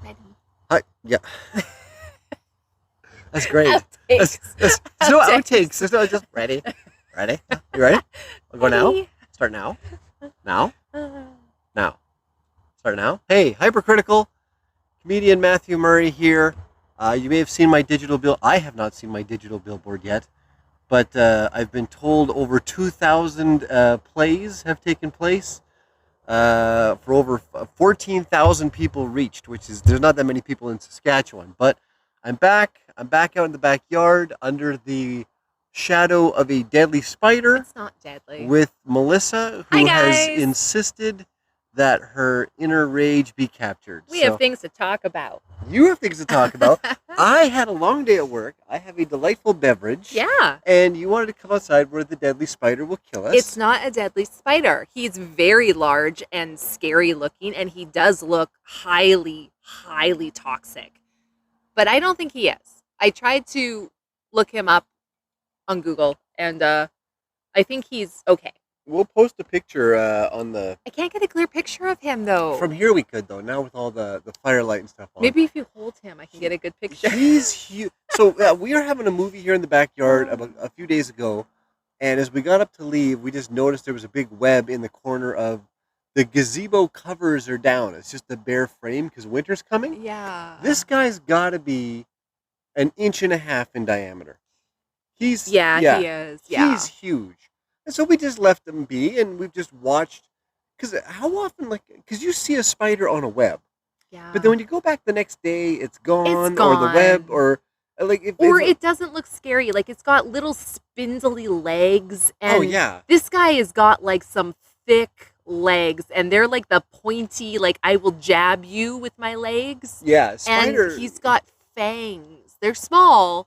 Ready. Yeah. That's great. Outtakes. There's no outtakes. There's no just ready. Ready? You ready? I'll go now. Ready. Start now. Now. Now. Start now. Hey, Hypercritical. Comedian Matthew Murray here. You may have seen my digital bill. I have not seen my digital billboard yet, but I've been told over 2,000 plays have taken place. For over 14,000 people reached, which is, there's not that many people in Saskatchewan. But I'm back. I'm back out in the backyard under the shadow of a deadly spider. It's not deadly. With Melissa, who Hi, has guys. insisted that her inner rage be captured. We have things to talk about. You have things to talk about. I had a long day at work. I have a delightful beverage. Yeah. And you wanted to come outside where the deadly spider will kill us. It's not a deadly spider. He's very large and scary looking, and he does look highly, highly toxic. But I don't think he is. I tried to look him up on Google, and I think he's okay. We'll post a picture on the... I can't get a clear picture of him, though. From here we could, though, now with all the firelight and stuff on. Maybe if you hold him, I can get a good picture. He's huge. So we are having a movie here in the backyard about a few days ago, and as we got up to leave, we just noticed there was a big web in the corner of... The gazebo covers are down. It's just the bare frame because winter's coming. Yeah. This guy's got to be an inch and a half in diameter. He's... He is. Yeah. He's huge. And so we just left him be, and we've just watched. Because how often, because you see a spider on a web, Yeah. but then when you go back the next day, it's gone. Or the gone. web, or it doesn't look scary. Like, it's got little spindly legs. And oh yeah. This guy has got like some thick legs, and they're like the pointy, like I will jab you with my legs. Yeah, spider. And he's got fangs. They're small,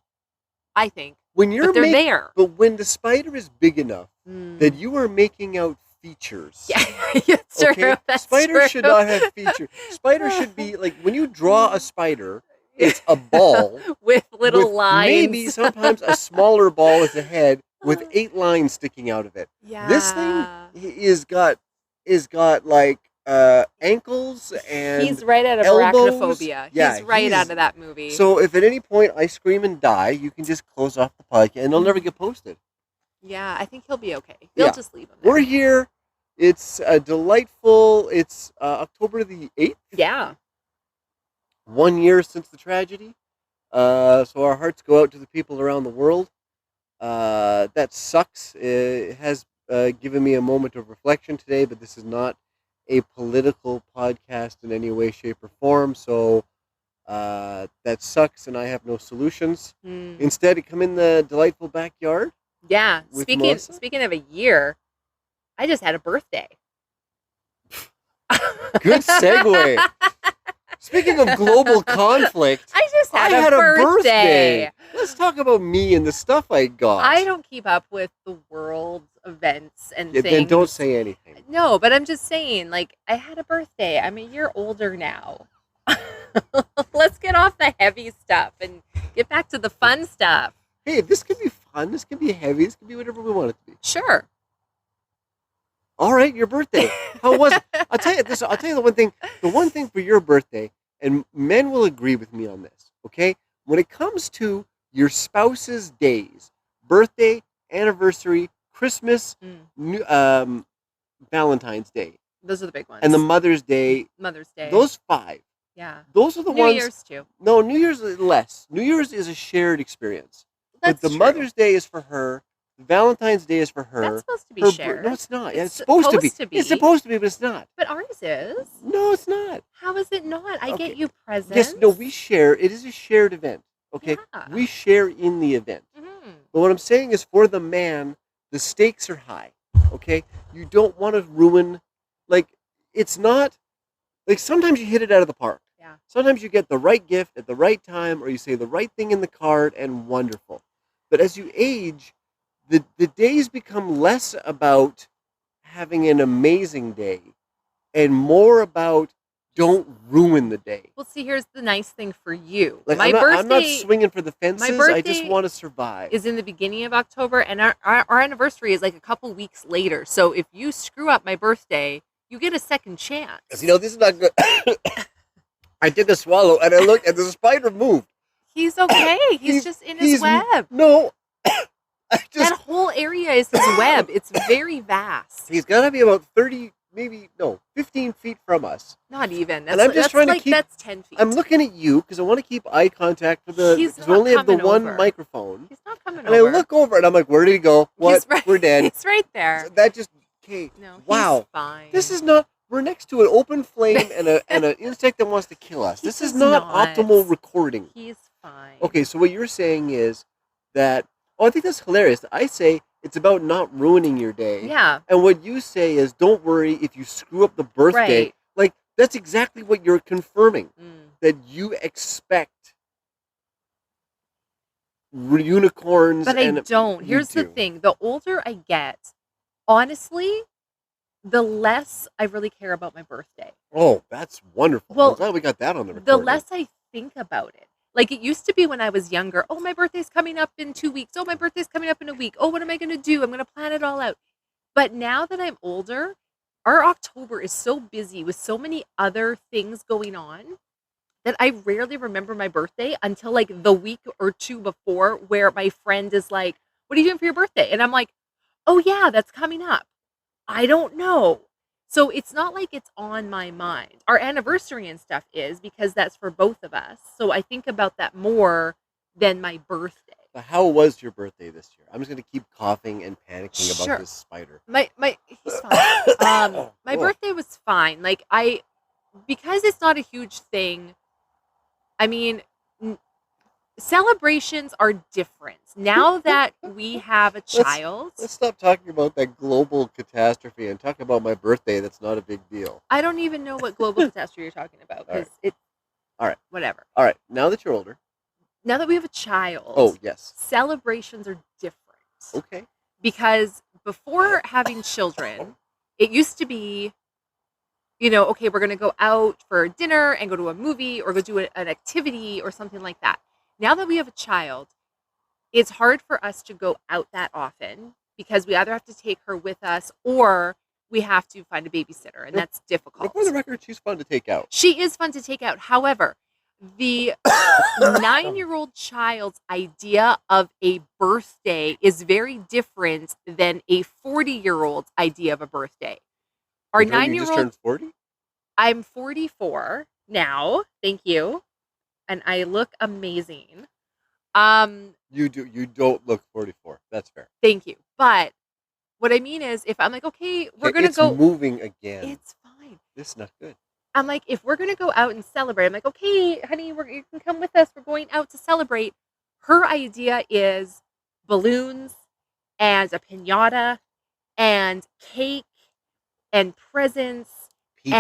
I think. When you're but they're there. But when the spider is big enough Mm. that you are making out features. Yeah, it's true. Okay? That's Spider true. should not have features. Spider should be like when you draw a spider, it's a ball with little with lines. maybe sometimes a smaller ball as a head with 8 lines sticking out of it. Yeah. This thing is got like ankles and he's right out of elbows. Arachnophobia. Yeah, he's right out of that movie. So if at any point I scream and die, you can just close off the podcast and it'll never get posted. Yeah, I think he'll be okay. They'll just leave him there. We're here. It's delightful. It's October the 8th. Yeah. 1 year since the tragedy. So our hearts go out to the people around the world. That sucks. It has given me a moment of reflection today, but this is not a political podcast in any way, shape, or form. So that sucks, and I have no solutions. Instead, come in the delightful backyard. Yeah. With Melissa? Speaking of a year, I just had a birthday. Good segue. Speaking of global conflict, I just had a a birthday. Let's talk about me and the stuff I got. I don't keep up with the world's events and things. Then don't say anything. No, but I'm just saying, like, I had a birthday. I'm a year older now. Let's get off the heavy stuff and get back to the fun stuff. Hey, this could be fun. This could be heavy. This could be whatever we want it to be. Sure. All right, your birthday. How was it? I'll tell you this. I'll tell you the one thing. The one thing for your birthday, and men will agree with me on this, okay? When it comes to your spouse's days, birthday, anniversary, Christmas, Valentine's Day. Those are the big ones. And the Mother's Day. Mother's Day. Those 5. Yeah. Those are the New ones. New Year's too. No, New Year's is less. New Year's is a shared experience. That's but the true. Mother's Day is for her. Valentine's Day is for her. That's supposed to be shared. No, it's not. It's It's supposed to be. supposed to be. It's supposed to be, but it's not. But ours is. No, it's not. How is it not? I Okay. get you presents. Yes, no, we share. It is a shared event. Okay? Yeah. We share in the event. Mhm. But what I'm saying is for the man, the stakes are high. Okay? You don't want to ruin, it's not, sometimes you hit it out of the park. Yeah. Sometimes you get the right gift at the right time, or you say the right thing in the card, and wonderful. But as you age, the days become less about having an amazing day and more about don't ruin the day. Well, see, here's the nice thing for you. Like, My I'm not birthday swinging for the fences. I just birthday want to survive. is in the beginning of October, and our anniversary is like a couple weeks later. So if you screw up my birthday, you get a second chance. This is not good. I took a swallow and I looked and the spider moved. He's okay. He's just in his web. No. That whole area is his web. It's very vast. He's got to be about 30, maybe, no, 15 feet from us. Not even. That's, and I'm just trying to keep... That's 10 feet. I'm looking at you because I want to keep eye contact with the... Because we only have the one microphone. He's not coming over. And I look over and I'm like, where did he go? What? We're dead. He's right there. So that just... Okay. No, wow. He's fine. This is not... We're next to an open flame and an insect that wants to kill us. This is not optimal recording. He's fine. Okay, so what you're saying is that... Oh, I think that's hilarious. I say it's about not ruining your day. Yeah. And what you say is, don't worry if you screw up the birthday. Right. Like, that's exactly what you're confirming. That you expect unicorns. But I don't. Here's the thing. The older I get, honestly, the less I really care about my birthday. Oh, that's wonderful. Well, I'm glad we got that on the recording. The less I think about it. Like, it used to be when I was younger. Oh, my birthday's coming up in 2 weeks. Oh, my birthday's coming up in a week. Oh, what am I going to do? I'm going to plan it all out. But now that I'm older, our October is so busy with so many other things going on that I rarely remember my birthday until like the week or two before, where my friend is like, what are you doing for your birthday? And I'm like, oh, yeah, that's coming up. I don't know. So it's not like it's on my mind. Our anniversary and stuff is, because that's for both of us. So I think about that more than my birthday. So how was your birthday this year? I'm just going to keep coughing and panicking about this spider. He's fine. My birthday was fine. Like, because it's not a huge thing. I mean, celebrations are different. Now that we have a child... Let's stop talking about that global catastrophe and talk about my birthday that's not a big deal. I don't even know what global catastrophe you're talking about, because it's... All right. Whatever. All right. Now that you're older... Now that we have a child... Oh, yes. Celebrations are different. Okay. Because before having children, it used to be... okay, we're going to go out for dinner and go to a movie or go do an activity or something like that. Now that we have a child, it's hard for us to go out that often because we either have to take her with us or we have to find a babysitter, and that's difficult. For the record, she's fun to take out. She is fun to take out. However, the 9-year-old child's idea of a birthday is very different than a 40-year-old's idea of a birthday. Our 9-year-old... You just turned 40? I'm 44 now. Thank you. And I look amazing. You do. You don't look 44. That's fair. Thank you. But what I mean is, if I'm like, okay, we're going to go... It's moving again. It's fine. This is not good. I'm like, if we're going to go out and celebrate, I'm like, okay, honey, you can come with us. We're going out to celebrate. Her idea is balloons and a piñata and cake and presents. People.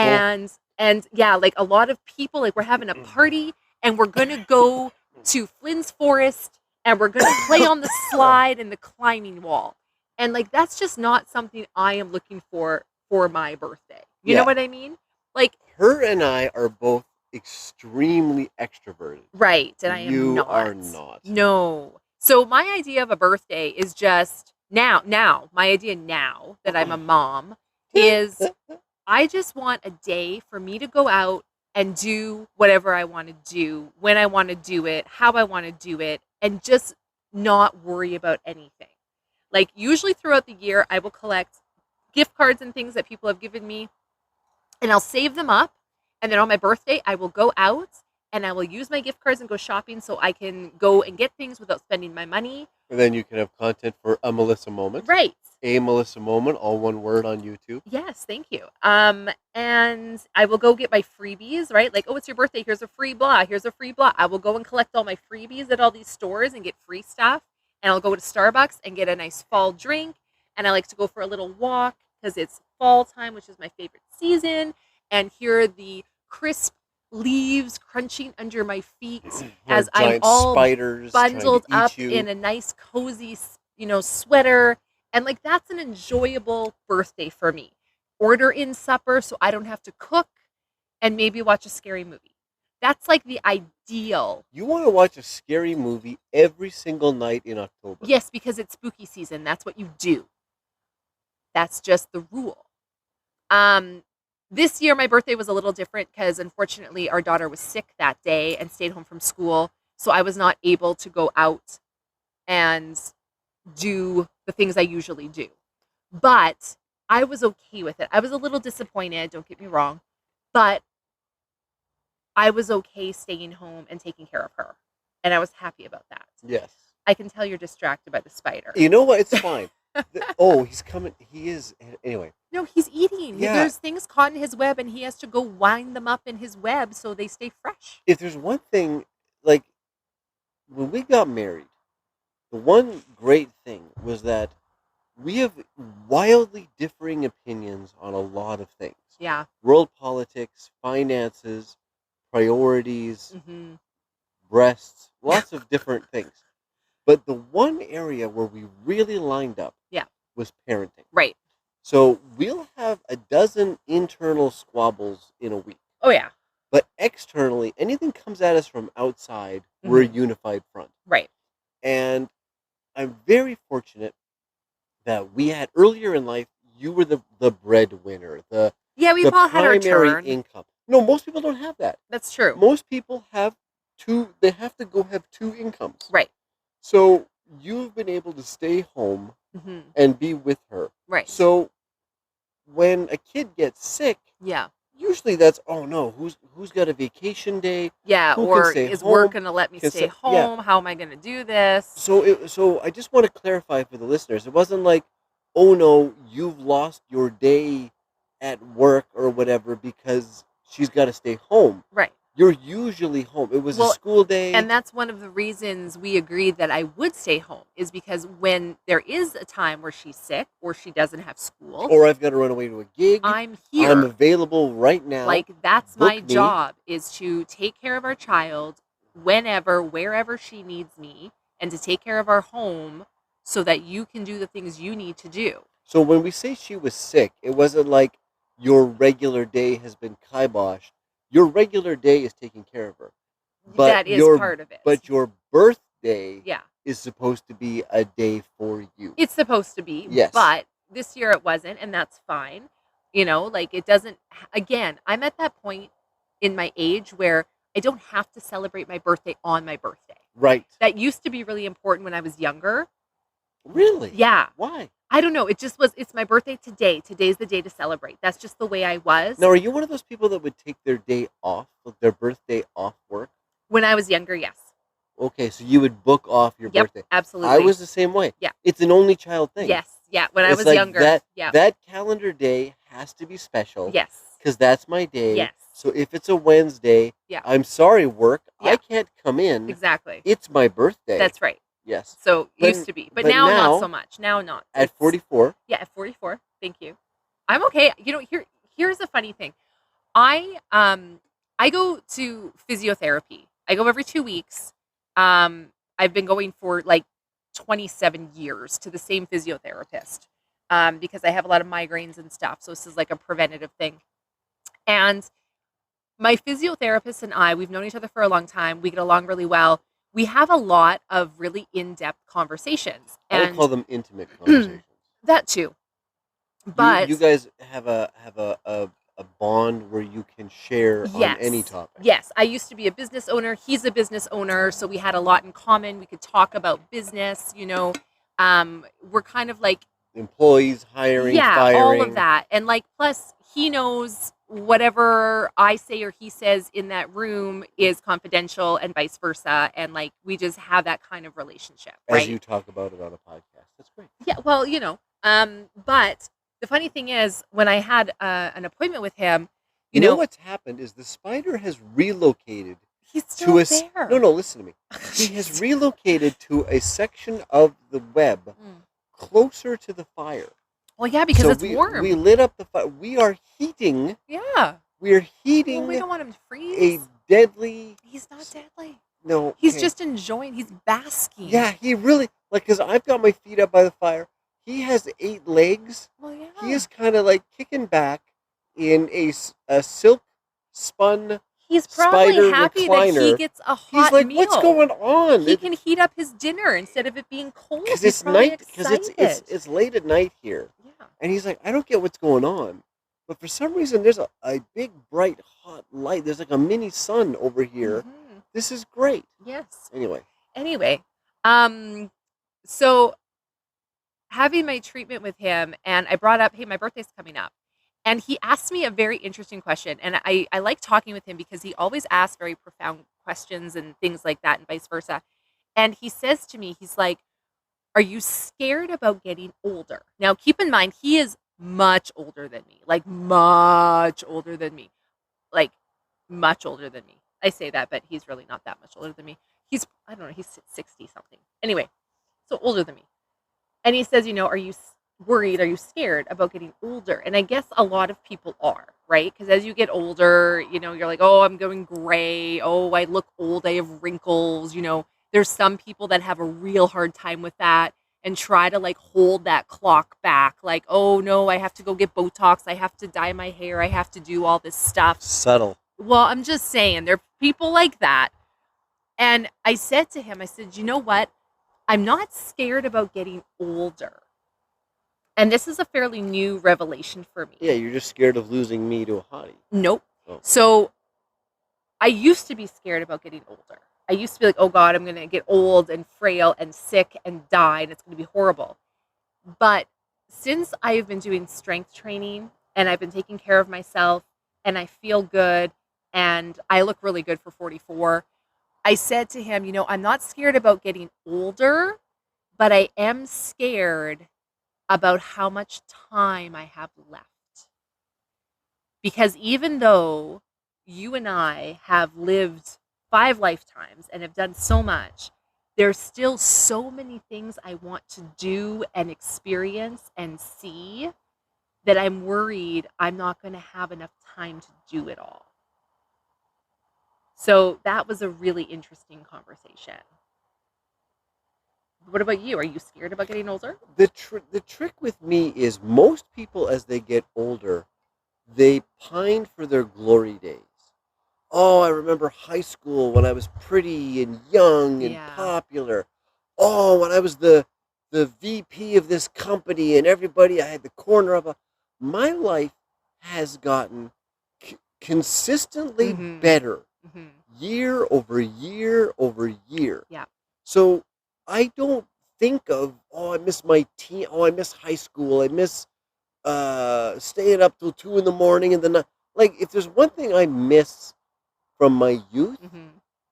And yeah, like a lot of people. Like, we're having a party. And we're going to go to Flynn's Forest, and we're going to play on the slide and the climbing wall. And, like, that's just not something I am looking for my birthday. You know what I mean? Like, her and I are both extremely extroverted. Right, and I am not. You are not. No. So my idea of a birthday is just my idea now that I'm a mom is I just want a day for me to go out and do whatever I want to do, when I want to do it, how I want to do it, and just not worry about anything. Like, usually throughout the year, I will collect gift cards and things that people have given me, and I'll save them up, and then on my birthday, I will go out, and I will use my gift cards and go shopping so I can go and get things without spending my money. And then you can have content for a Melissa moment. Right. A Melissa moment, all one word on YouTube. Yes, thank you. And I will go get my freebies, right? Like, oh, it's your birthday. Here's a free blah. Here's a free blah. I will go and collect all my freebies at all these stores and get free stuff. And I'll go to Starbucks and get a nice fall drink. And I like to go for a little walk because it's fall time, which is my favorite season. And hear the crisp leaves crunching under my feet as I'm all bundled up in a nice, cozy, sweater. And, like, that's an enjoyable birthday for me. Order in supper so I don't have to cook and maybe watch a scary movie. That's, like, the ideal. You want to watch a scary movie every single night in October? Yes, because it's spooky season. That's what you do. That's just the rule. This year, my birthday was a little different because unfortunately our daughter was sick that day and stayed home from school. So I was not able to go out and do the things I usually do. But I was okay with it. I was a little disappointed, don't get me wrong, but I was okay staying home and taking care of her. And I was happy about that. Yes. I can tell you're distracted by the spider. You know what? It's fine. Oh, he's coming. He is. Anyway. No, he's eating. Yeah. There's things caught in his web and he has to go wind them up in his web so they stay fresh. If there's one thing, like, when we got married, the one great thing was that we have wildly differing opinions on a lot of things. Yeah. World politics, finances, priorities, Mm-hmm. breasts, lots of different things. But the one area where we really lined up was parenting. Right. So we'll have a dozen internal squabbles in a week. Oh, yeah. But externally, anything comes at us from outside, we're a unified front. Right. And I'm very fortunate that we had earlier in life, you were the breadwinner, We've all had our primary turn. income. No, most people don't have that. That's true. Most people have they have to go have two incomes. Right. So you've been able to stay home and be with her. Right. So when a kid gets sick, Yeah. usually that's, oh no, who's got a vacation day? Yeah. Who can Or stay is home? work going to let me Can stay say- home? yeah. How am I going to do this? So I just want to clarify for the listeners. It wasn't like, oh no, you've lost your day at work or whatever because she's got to stay home. Right. You're usually home. It was a school day. And that's one of the reasons we agreed that I would stay home is because when there is a time where she's sick or she doesn't have school or I've got to run away to a gig. I'm here. I'm available right now. Like, that's my Book me. job, is to take care of our child whenever, wherever she needs me, and to take care of our home so that you can do the things you need to do. So when we say she was sick, it wasn't like your regular day has been kiboshed. Your regular day is taking care of her. But that is part of it. But your birthday yeah, is supposed to be a day for you. it's supposed to be. Yes. But this year it wasn't, and that's fine. You know, like, it doesn't, again, I'm at that point in my age where I don't have to celebrate my birthday on my birthday. Right. That used to be really important when I was younger. Really? Yeah. Why? I don't know. It just was, it's my birthday today. Today's the day to celebrate. That's just the way I was. Now, are you one of those people that would take their day off, like their birthday off work? When I was younger, yes. Okay, so you would book off your Yep, birthday. absolutely. I was the same way. Yeah. It's an only child thing. Yes. Yeah. When I It's was like younger. Yeah. That calendar day has to be special. Yes. Because that's my day. Yes. So if it's a Wednesday, Yeah. I'm sorry, work. Yeah. I can't come in. Exactly. It's my birthday. That's right. Yes. So But- used to be, but but now now, not so much. Now not. At It's- 44. Yeah, at 44. Thank you. I'm okay. You know, here's a funny thing. I go to physiotherapy. I go every 2 weeks. I've been going for like 27 years to the same physiotherapist because I have a lot of migraines and stuff. So this is like a preventative thing. And my physiotherapist and I, we've known each other for a long time. We get along really well. We have a lot of really in-depth conversations. I would call them intimate conversations. That too. But you guys have a bond where you can share on any topic. Yes. I used to be a business owner. He's a business owner. So we had a lot in common. We could talk about business, you know. We're kind of like Employees, hiring, yeah, firing. all of that. And like, plus he knows whatever I say or he says in that room is confidential and vice versa. And like, we just have that kind of relationship, right? As you talk about it on a podcast. That's great. Yeah, well, you know, but the funny thing is when I had an appointment with him, You know what's happened is the spider has relocated he's still to a there. No, listen to me. He has relocated to a section of the web closer to the fire. Well, yeah, because So it's warm. We lit up the fire. We are heating. Yeah. We're heating Well, we don't want him to freeze. a deadly. He's not deadly. No. He's okay. just enjoying. He's basking. Yeah, he really because I've got my feet up by the fire. He has 8 legs. Well, yeah. He is kind of like kicking back in a silk spun. He's probably spider happy that he recliner. gets a hot He's like, meal. what's going on? He can heat up his dinner instead of it being cold. Because He's it's probably night. Because excited. it's late at night here. Yeah. And he's like, I don't get what's going on. But for some reason, there's a big, bright, hot light. There's like a mini sun over here. Mhm. This is great. Yes. Anyway, Anyway, so having my treatment with him, and I brought up, hey, my birthday's coming up. And he asked me a very interesting question. And I like talking with him because he always asks very profound questions and things like that, and vice versa. And he says to me, he's like, are you scared about getting older? Now, keep in mind, he is much older than me, like much older than me, like much older than me. I say that, but he's really not that much older than me. I don't know, he's 60 something. Anyway, so older than me. And he says, are you worried? Are you scared about getting older? And I guess a lot of people are, right? Because as you get older, you're like, oh, I'm going gray. Oh, I look old. I have wrinkles. There's some people that have a real hard time with that and try to like hold that clock back. Like, oh no, I have to go get Botox. I have to dye my hair. I have to do all this stuff. subtle. Well, I'm just saying, there are people like that. And I said to him, I said, you know what? I'm not scared about getting older. And this is a fairly new revelation for me. Yeah, you're just scared of losing me to a hottie. Nope. Oh. So I used to be scared about getting older. I used to be like, oh God, I'm going to get old and frail and sick and die, and it's going to be horrible. But since I've been doing strength training and I've been taking care of myself and I feel good and I look really good for 44, I said to him, I'm not scared about getting older, but I am scared about how much time I have left. Because even though you and I have lived 5 lifetimes and have done so much, there's still so many things I want to do and experience and see that I'm worried I'm not going to have enough time to do it all. So that was a really interesting conversation. What about you? Are you scared about getting older? The trick with me is most people, as they get older, they pine for their glory days. Oh, I remember high school when I was pretty and young and popular. Oh, when I was the VP of this company and everybody, I had the corner of a. My life has gotten consistently better, year over year over year. Yeah. So I don't think of, oh, I miss my teen. Oh, I miss high school. I miss staying up till 2 a.m. and then like if there's one thing I miss from my youth,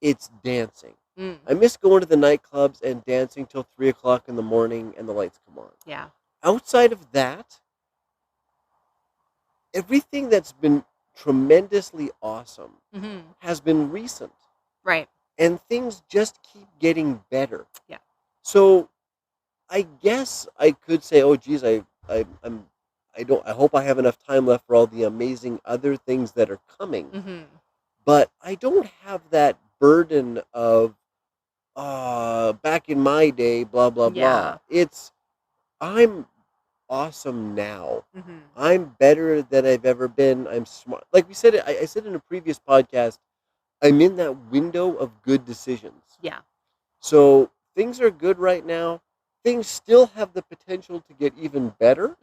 it's dancing. I miss going to the nightclubs and dancing till 3 o'clock in the morning and the lights come on. Yeah. Outside of that, everything that's been tremendously awesome has been recent. Right. And things just keep getting better. Yeah. So I guess I could say, oh geez, I hope I have enough time left for all the amazing other things that are coming. But I don't have that burden of back in my day, blah blah blah. I'm awesome now. I'm better than I've ever been. I'm smart. Like we said, I said in a previous podcast, I'm in that window of good decisions. Yeah. So things are good right now. Things still have the potential to get even better.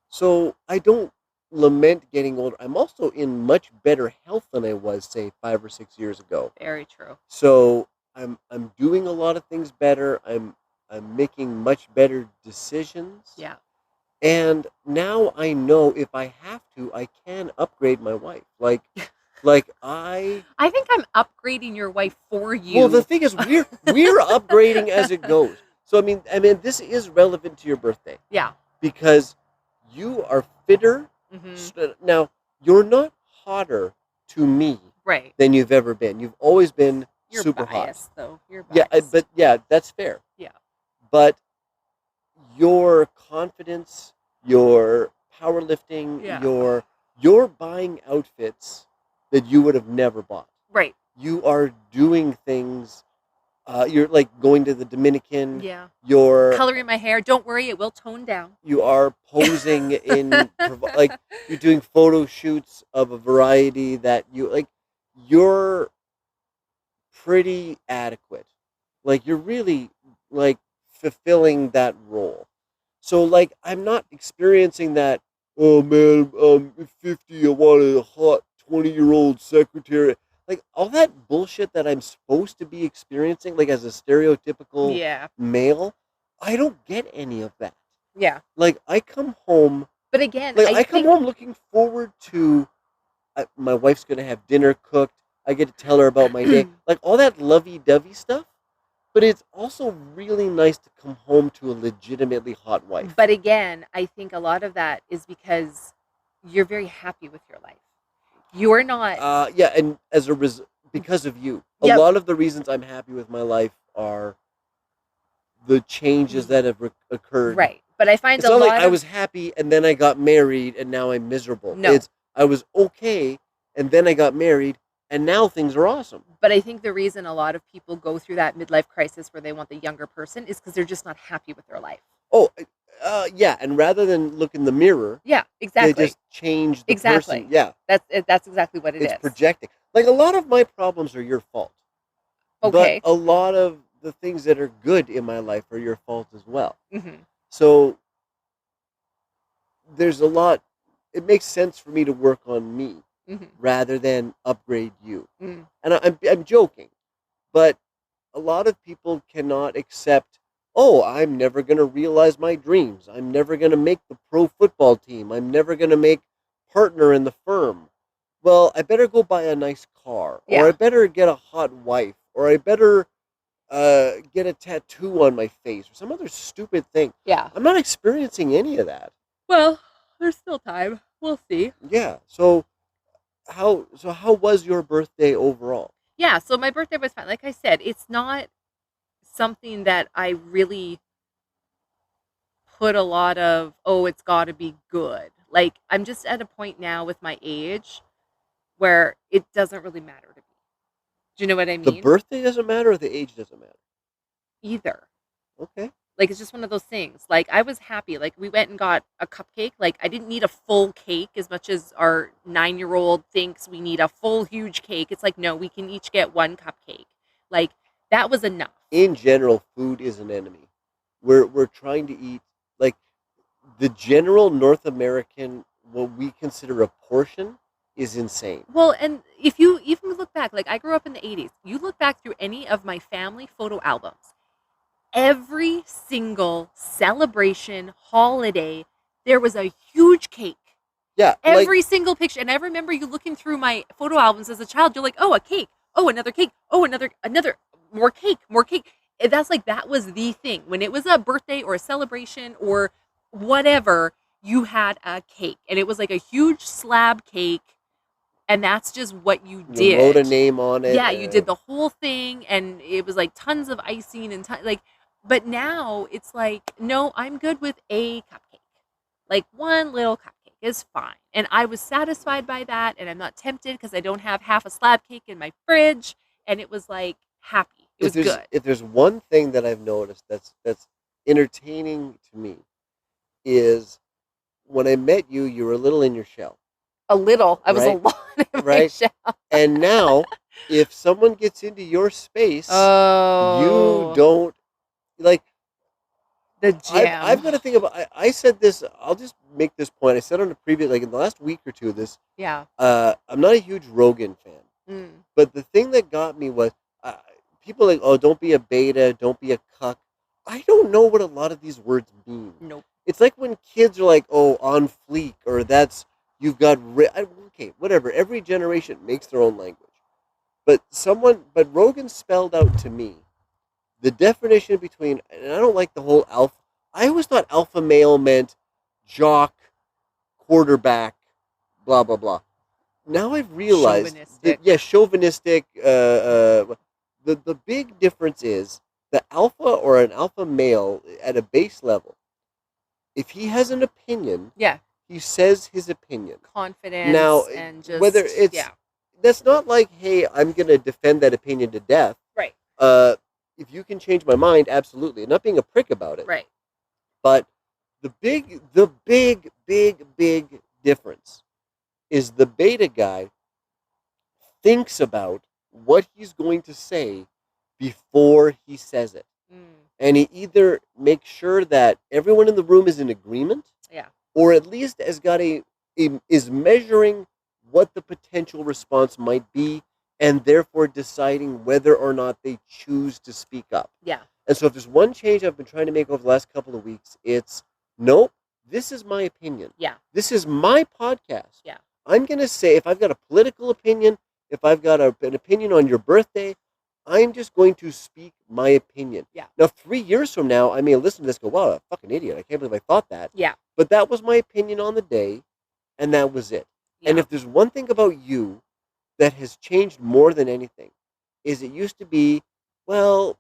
So I don't lament getting older. I'm also in much better health than I was, say, 5 or 6 years ago. Very true. So I'm doing a lot of things better. I'm making much better decisions. Yeah. And now I know if I have to, I can upgrade my wife. Like I think I'm upgrading your wife for you. Well, the thing is, we're upgrading as it goes. So I mean, this is relevant to your birthday. Yeah. Because you are fitter. Now, you're not hotter to me than you've ever been. You've always been super biased, hot. Though. You're biased. Yeah, but yeah, that's fair. Yeah. But your confidence, your powerlifting, you're buying outfits that you would have never bought. Right. You are doing things. You're like going to the Dominican. Yeah. You're coloring my hair. Don't worry, it will tone down. You are posing in like you're doing photo shoots of a variety that you're pretty adequate. Like you're really like fulfilling that role. So like I'm not experiencing that oh man, at 50, I want a hot 20-year-old secretary. Like all that bullshit that I'm supposed to be experiencing, like as a stereotypical Yeah. male, I don't get any of that. Yeah. Like I come home, But again, like I I come think home looking forward to my wife's gonna have dinner cooked. I get to tell her about my day, like all that lovey-dovey stuff. But it's also really nice to come home to a legitimately hot wife. but again, I think a lot of that is because you're very happy with your life. You're not Yeah, and because of you, a Yep. lot of the reasons I'm happy with my life are the changes that have occurred. right. But I find It's a not like lot I of was happy and then I got married and now I'm miserable. No. It's I was okay and then I got married and now things are awesome. But I think the reason a lot of people go through that midlife crisis where they want the younger person is because they're just not happy with their life. Oh, yeah, and rather than look in the mirror, Yeah, exactly. they just change the Exactly. person. Yeah, That's exactly what it's is. projecting. Like a lot of my problems are your fault. Okay. But a lot of the things that are good in my life are your fault as well. Mm-hmm. So there's a lot. It makes sense for me to work on me Mm-hmm. rather than upgrade you. Mm. And I'm joking, but a lot of people cannot accept. Oh, I'm never going to realize my dreams. I'm never going to make the pro football team. I'm never going to make partner in the firm. Well, I better go buy a nice car, or I Yeah. better get a hot wife, or I better get a tattoo on my face, or some other stupid thing. Yeah. I'm not experiencing any of that. Well, there's still time. We'll see. Yeah. So how was your birthday overall? Yeah, so my birthday was fine. Like I said, it's not something that I really put a lot of, oh, it's got to be good. Like, I'm just at a point now with my age where it doesn't really matter to me. Do you know what I The mean? birthday doesn't matter, or the age doesn't matter. Either. Okay. Like, it's just one of those things. Like, I was happy. Like, we went and got a cupcake. Like, I didn't need a full cake as much as our 9-year-old thinks we need a full, huge cake. It's like, no, we can each get one cupcake. Like, that was enough. In general, food is an enemy. We're trying to eat like the general North American, what we consider a portion is insane. Well, and if you even look back, like I grew up in the 80s, you look back through any of my family photo albums, every single celebration, holiday, there was a huge cake. Yeah, Every single picture. And I remember you looking through my photo albums as a child, you're like, oh, a cake. Oh, another cake. Oh, another, more cake, more cake. And that's like, that was the thing. When it was a birthday or a celebration or whatever, you had a cake. And it was like a huge slab cake. And that's just what you did. You wrote a name on it. Yeah, you did the whole thing, and it was like tons of icing and like. But now it's like, no, I'm good with a cupcake. Like one little cupcake is fine, and I was satisfied by that, and I'm not tempted because I don't have half a slab cake in my fridge, and it was like happy. It was good. If there's one thing that I've noticed that's entertaining to me is when I met you, you were a little in your shell. A little. I was a Right? lot in my Right? shell. And now, if someone gets into your space, Oh, you don't like. the gym. I've got to think about. I said this. I'll just make this point. I said on a previous, like in the last week or two, this. Yeah. I'm not a huge Rogan fan, Mm. but the thing that got me was people like, oh, don't be a beta, don't be a cuck. I don't know what a lot of these words mean. Nope. It's like when kids are like, oh, on fleek, or that's you've got. Okay, whatever. Every generation makes their own language, but Rogan spelled out to me the definition between, and I don't like the whole alpha. I always thought alpha male meant jock, quarterback, blah blah blah. Now I've realized, chauvinistic. The big difference is the alpha or an alpha male at a base level. If he has an opinion, Yeah. he says his opinion. Confidence Now, and just whether it's that's not like, hey, I'm gonna defend that opinion to death. right. If you can change my mind, absolutely. And not being a prick about it. Right. But the big difference is the beta guy thinks about what he's going to say before he says it. Mm. And he either makes sure that everyone in the room is in agreement. Yeah. or at least has got is measuring what the potential response might be, and therefore deciding whether or not they choose to speak up. Yeah. And so if there's one change I've been trying to make over the last couple of weeks, it's nope, this is my opinion. Yeah. This is my podcast. Yeah. I'm going to say, if I've got a political opinion, if I've got an opinion on your birthday, I'm just going to speak my opinion. Yeah. Now, 3 years from now, I may listen to this and go, wow, a fucking idiot. I can't believe I thought that. Yeah. But that was my opinion on the day, and that was it. Yeah. And if there's one thing about you that has changed more than anything, is it used to be, well,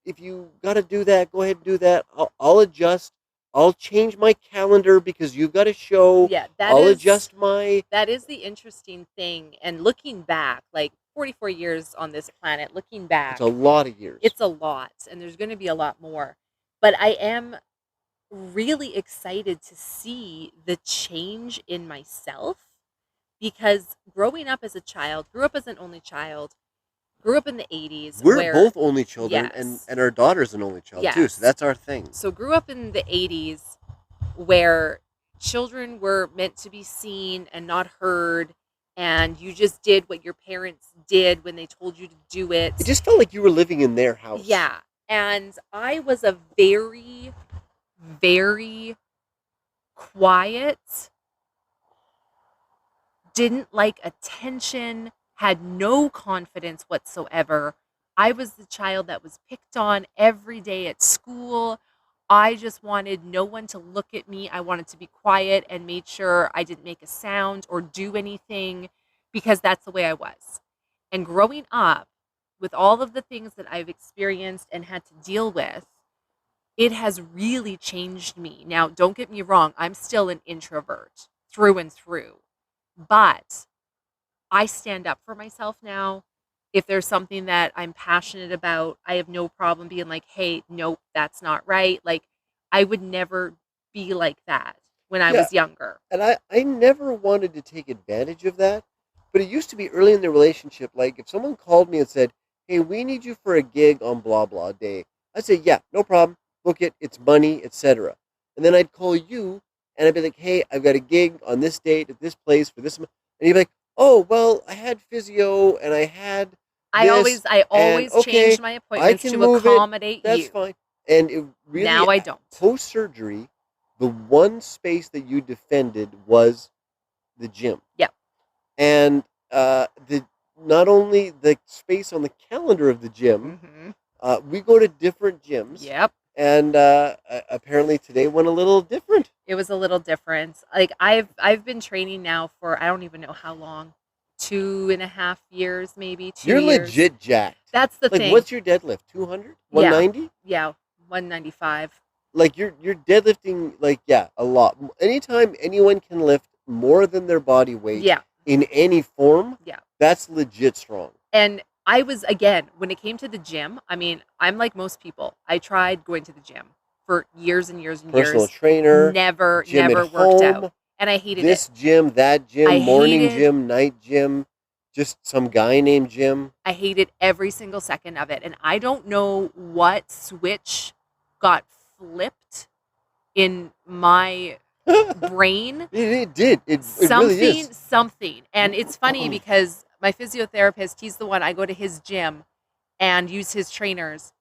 if you got to do that, go ahead and do that. I'll adjust. I'll change my calendar because you've got a show. Yeah, I'll adjust my... That is the interesting thing. And looking back, like 44 years on this planet, looking back. It's a lot of years. It's a lot. And there's going to be a lot more. But I am really excited to see the change in myself. Because growing up as a child, grew up as an only child, grew up in the 80s. We're both only children, Yes. and our daughter's an only child, too. Yes. So that's our thing. So grew up in the 80s where children were meant to be seen and not heard, and you just did what your parents did when they told you to do it. It just felt like you were living in their house. Yeah. And I was a very, very quiet, didn't like attention, had no confidence whatsoever. I was the child that was picked on every day at school. I just wanted no one to look at me. I wanted to be quiet and made sure I didn't make a sound or do anything because that's the way I was. And growing up, with all of the things that I've experienced and had to deal with, it has really changed me. Now, don't get me wrong, I'm still an introvert through and through. But I stand up for myself now. If there's something that I'm passionate about, I have no problem being like, hey, nope, that's not right. Like, I would never be like that when I was younger. And I never wanted to take advantage of that. But it used to be early in the relationship, like if someone called me and said, hey, we need you for a gig on blah, blah day, I'd say, yeah, no problem. Book it. It's money, etc. And then I'd call you and I'd be like, hey, I've got a gig on this date at this place for this. And you'd be like, oh, well, I had physio and I had I always changed my appointments to accommodate you. That's fine. And it really, now I don't. Post-surgery, the one space that you defended was the gym. Yep. And not only the space on the calendar of the gym, we go to different gyms. Yep. And apparently today went a little different. It was a little different. Like I've been training now for I don't even know how long. 2.5 years, maybe 2 You're years. legit jacked. That's the like, thing. what's your deadlift? 200? 190? Yeah, 195. Like you're deadlifting a lot. Anytime anyone can lift more than their body weight in any form, that's legit strong. And I was, again, when it came to the gym, I mean, I'm like most people. I tried going to the gym for years and years and Personal years. trainer. Never at worked home, out. And I hated this it. gym, that gym, I morning hated- gym, night gym, just some guy named Jim. I hated every single second of it. And I don't know what switch got flipped in my brain. It did. It really is. Something. And it's funny because my physiotherapist, he's the one, I go to his gym and use his trainers.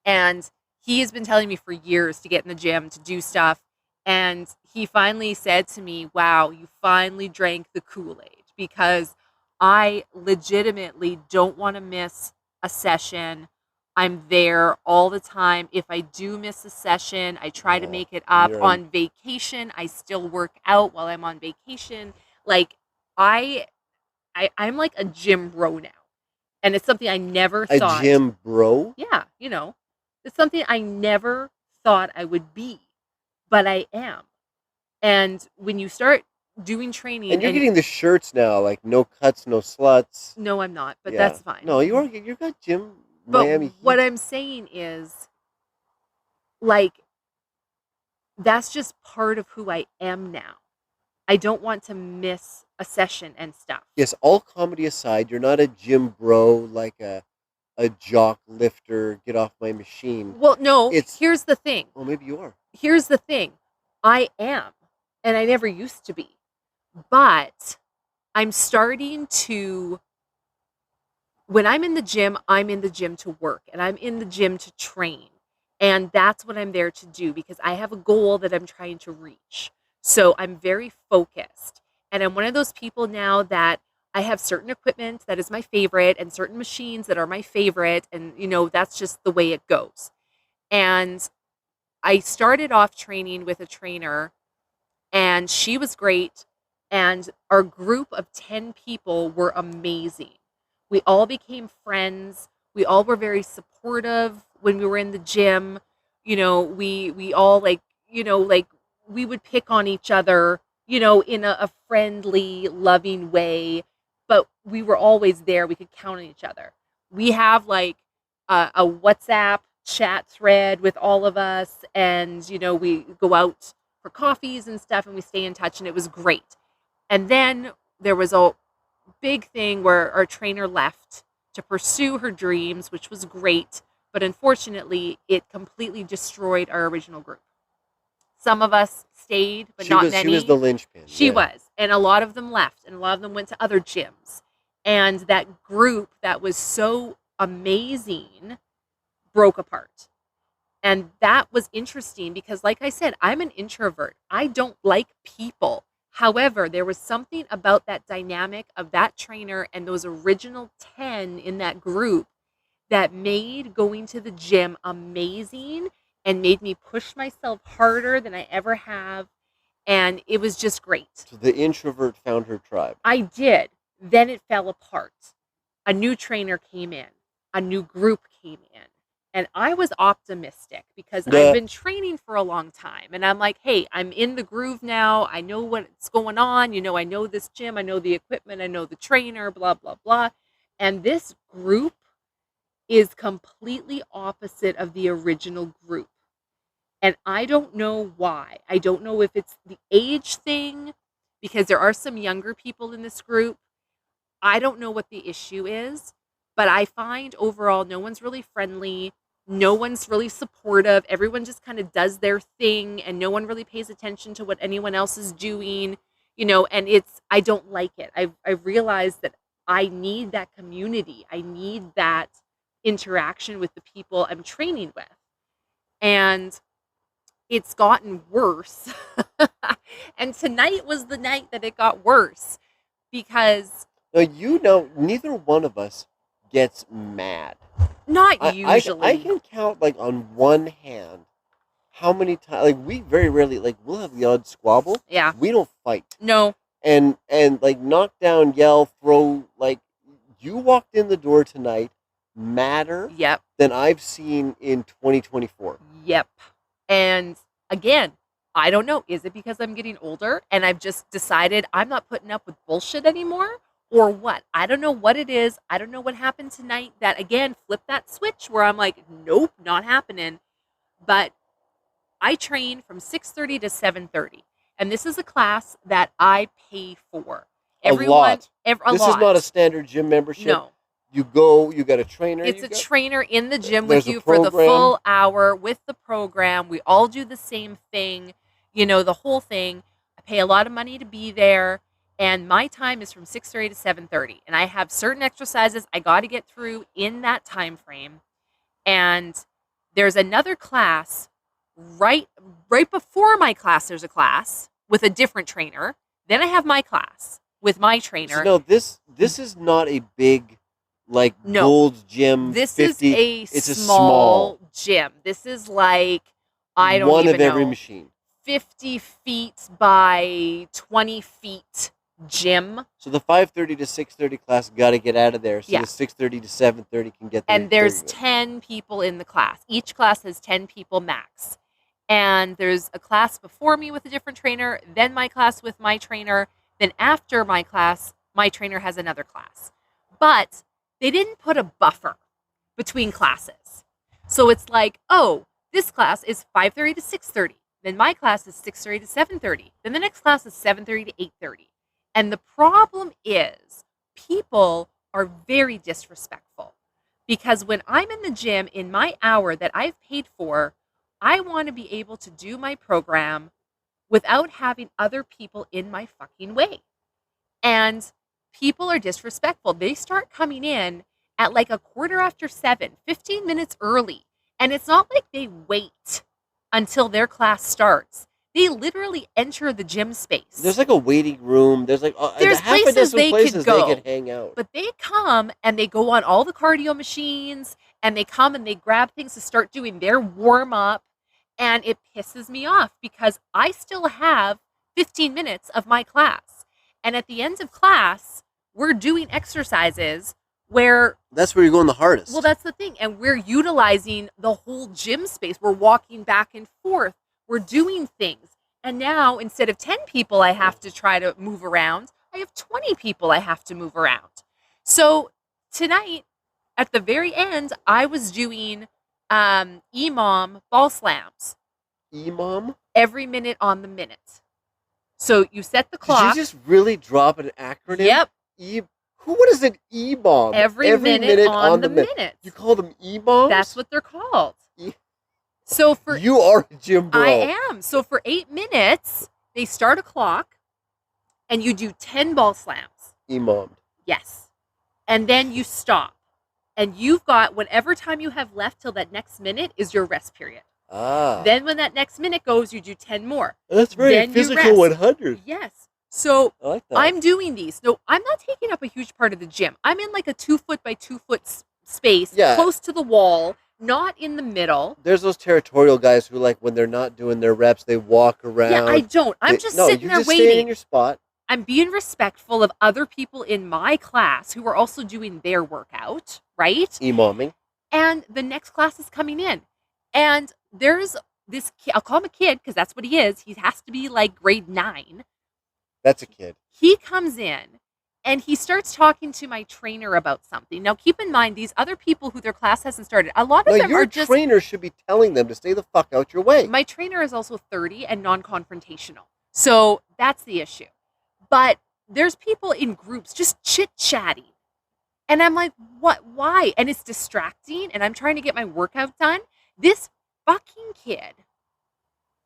And he has been telling me for years to get in the gym, to do stuff. And he finally said to me, wow, you finally drank the Kool-Aid, because I legitimately don't want to miss a session. I'm there all the time. If I do miss a session, I try to make it up. On vacation, I still work out while I'm on vacation. Like, I'm like a gym bro now. And it's something I never thought. A gym bro? Yeah, it's something I never thought I would be. But I am. And when you start doing training... And you're getting the shirts now, like no cuts, no sluts. No, I'm not, but that's fine. No, you got gym but Miami Heat. What I'm saying is, like, that's just part of who I am now. I don't want to miss a session and stuff. Yes, all comedy aside, you're not a gym bro, like a jock lifter, get off my machine. Well, no, here's the thing. Well, maybe you are. Here's the thing. I am. And I never used to be. But I'm starting to, when I'm in the gym to work and I'm in the gym to train. And that's what I'm there to do because I have a goal that I'm trying to reach. So I'm very focused. And I'm one of those people now that I have certain equipment that is my favorite and certain machines that are my favorite. And, that's just the way it goes. And I started off training with a trainer, and she was great. And our group of 10 people were amazing. We all became friends. We all were very supportive when we were in the gym. We all like we would pick on each other, in a friendly, loving way. But we were always there. We could count on each other. We have like a WhatsApp chat thread with all of us, and we go out for coffees and stuff, and we stay in touch, and it was great. And then there was a big thing where our trainer left to pursue her dreams, which was great, but unfortunately it completely destroyed our original group. Some of us stayed, but not many. She was the linchpin. She was, and a lot of them left, and a lot of them went to other gyms. And that group that was so amazing broke apart. And that was interesting because, like I said, I'm an introvert. I don't like people. However, there was something about that dynamic of that trainer and those original 10 in that group that made going to the gym amazing and made me push myself harder than I ever have. And it was just great. So the introvert found her tribe. I did. Then it fell apart. A new trainer came in. A new group came in. And I was optimistic because I've been training for a long time. And I'm like, hey, I'm in the groove now. I know what's going on. I know this gym. I know the equipment. I know the trainer, blah, blah, blah. And this group is completely opposite of the original group. And I don't know why. I don't know if it's the age thing, because there are some younger people in this group. I don't know what the issue is. But I find overall no one's really friendly. No one's really supportive. Everyone just kind of does their thing, and no one really pays attention to what anyone else is doing, and I don't like it. I've realized that I need that community. I need that interaction with the people I'm training with. And it's gotten worse. And tonight was the night that it got worse because... Now, neither one of us gets mad. Not usually. I can count on one hand how many times we very rarely we'll have the odd squabble. Yeah. We don't fight. No. And knock down, yell, throw. You walked in the door tonight madder. Yep. Than I've seen in 2024. Yep. And again, I don't know. Is it because I'm getting older and I've just decided I'm not putting up with bullshit anymore? Or what? I don't know what it is. I don't know what happened tonight that, again, flipped that switch where I'm like, nope, not happening. But I train from 6:30 to 7:30. And this is a class that I pay for. A lot. This is not a standard gym membership. No. You go, you got a trainer. It's a trainer in the gym There's with you a for the program. full hour with the program. We all do the same thing, the whole thing. I pay a lot of money to be there. And my time is from 6:30 to 7:30. And I have certain exercises I got to get through in that time frame. And there's another class right before my class. There's a class with a different trainer. Then I have my class with my trainer. So, no, this is not a big Gold's Gym. This 50. It's a small gym. This is I don't even know. One of every machine. 50 feet by 20 feet gym. So the 5:30 to 6:30 class got to get out of there. So Yeah. the 6:30 to 7:30 can get there. And there's 10 people in the class. Each class has 10 people max. And there's a class before me with a different trainer, then my class with my trainer, then after my class, my trainer has another class. But they didn't put a buffer between classes. So it's this class is 5:30 to 6:30. Then my class is 6:30 to 7:30. Then the next class is 7:30 to 8:30. And the problem is people are very disrespectful because when I'm in the gym in my hour that I've paid for, I want to be able to do my program without having other people in my fucking way. And people are disrespectful. They start coming in at like 7:15, 15 minutes early. And it's not like they wait until their class starts. They literally enter the gym space. There's like a waiting room. There's like There's half a places dozen they places could go. they could hang out. But they come and they go on all the cardio machines and they come and they grab things to start doing their warm up. And it pisses me off because I still have 15 minutes of my class. And at the end of class, we're doing exercises where... That's where you're going the hardest. Well, that's the thing. And we're utilizing the whole gym space. We're walking back and forth. We're doing things. And now, instead of 10 people I have to try to move around, I have 20 people I have to move around. So tonight, at the very end, I was doing EMOM ball slams. EMOM? Every minute on the minute. So you set the clock. Did you just really drop an acronym? Yep. What is an EMOM? Every minute on the minute. You call them EMOMs? That's what they're called. So for you are a gym bro. I am. So for 8 minutes, they start a clock, and you do 10 ball slams. EMOM'd. Yes. And then you stop. And you've got whatever time you have left till that next minute is your rest period. Ah. Then when that next minute goes, you do 10 more. That's very then physical 100. Yes. So I like that. I'm doing these. No, I'm not taking up a huge part of the gym. I'm in like a 2 foot by 2 foot space, close to the wall, not in the middle. There's those territorial guys who, like, when they're not doing their reps, they walk around. Yeah, I don't. I'm just sitting there waiting. Staying in your spot. I'm being respectful of other people in my class who are also doing their workout, right? EMOMing. And the next class is coming in. And there's this kid, I'll call him a kid because that's what he is. He has to be like grade 9. That's a kid. He comes in and he starts talking to my trainer about something. Now, keep in mind, these other people who their class hasn't started, a lot of them are just... Your trainer should be telling them to stay the fuck out your way. My trainer is also 30 and non-confrontational. So that's the issue. But there's people in groups just chit-chatting. And I'm like, what? Why? And it's distracting and I'm trying to get my workout done. This fucking kid,